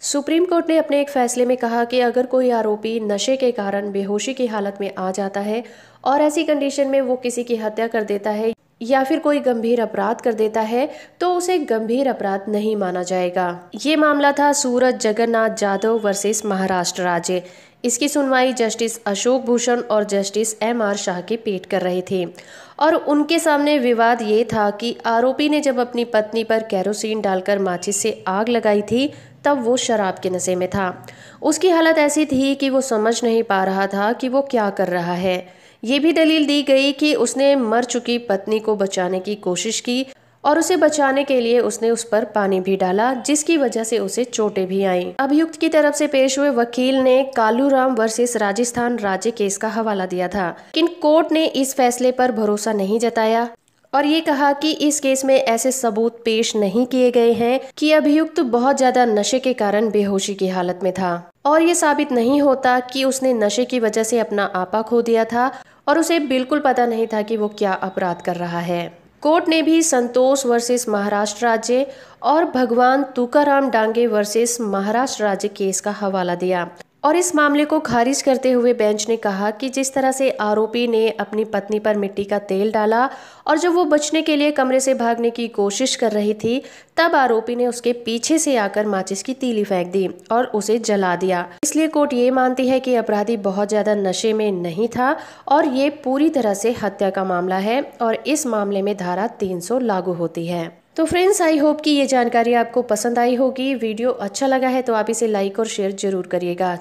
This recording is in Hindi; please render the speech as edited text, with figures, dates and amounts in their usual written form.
सुप्रीम कोर्ट ने अपने एक फैसले में कहा कि अगर कोई आरोपी नशे के कारण बेहोशी की हालत में आ जाता है और ऐसी कंडीशन में वो किसी की हत्या कर देता है या फिर कोई गंभीर अपराध कर देता है तो उसे गंभीर अपराध नहीं माना जाएगा। ये मामला था सूरज जगन्नाथ जाधव वर्सेस महाराष्ट्र राज्य। इसकी सुनवाई जस्टिस अशोक भूषण और जस्टिस MR शाह की पीठ कर रही थी और उनके सामने विवाद ये था कि आरोपी ने जब अपनी पत्नी पर केरोसिन डालकर माचिस से आग लगाई थी तब वो शराब के नशे में था। उसकी हालत ऐसी थी कि वो समझ नहीं पा रहा था कि वो क्या कर रहा है। ये भी दलील दी गई कि उसने मर चुकी पत्नी को बचाने की कोशिश की और उसे बचाने के लिए उसने उस पर पानी भी डाला, जिसकी वजह से उसे चोटें भी आईं। अभियुक्त की तरफ से पेश हुए वकील ने कालूराम वर्सेस राजस्थान राज्य केस का हवाला दिया था, लेकिन कोर्ट ने इस फैसले पर भरोसा नहीं जताया और ये कहा कि इस केस में ऐसे सबूत पेश नहीं किए गए हैं कि अभियुक्त बहुत ज्यादा नशे के कारण बेहोशी की हालत में था और ये साबित नहीं होता कि उसने नशे की वजह से अपना आपा खो दिया था और उसे बिल्कुल पता नहीं था कि वो क्या अपराध कर रहा है। कोर्ट ने भी संतोष वर्सेस महाराष्ट्र राज्य और भगवान तुकाराम डांगे वर्सेस महाराष्ट्र राज्य केस का हवाला दिया और इस मामले को खारिज करते हुए बेंच ने कहा कि जिस तरह से आरोपी ने अपनी पत्नी पर मिट्टी का तेल डाला और जब वो बचने के लिए कमरे से भागने की कोशिश कर रही थी तब आरोपी ने उसके पीछे से आकर माचिस की तीली फेंक दी और उसे जला दिया। इसलिए कोर्ट ये मानती है कि अपराधी बहुत ज्यादा नशे में नहीं था और ये पूरी तरह से हत्या का मामला है और इस मामले में धारा 300 लागू होती है। तो फ्रेंड्स, आई होप कि ये जानकारी आपको पसंद आई होगी। वीडियो अच्छा लगा है तो आप इसे लाइक और शेयर जरूर करिएगा।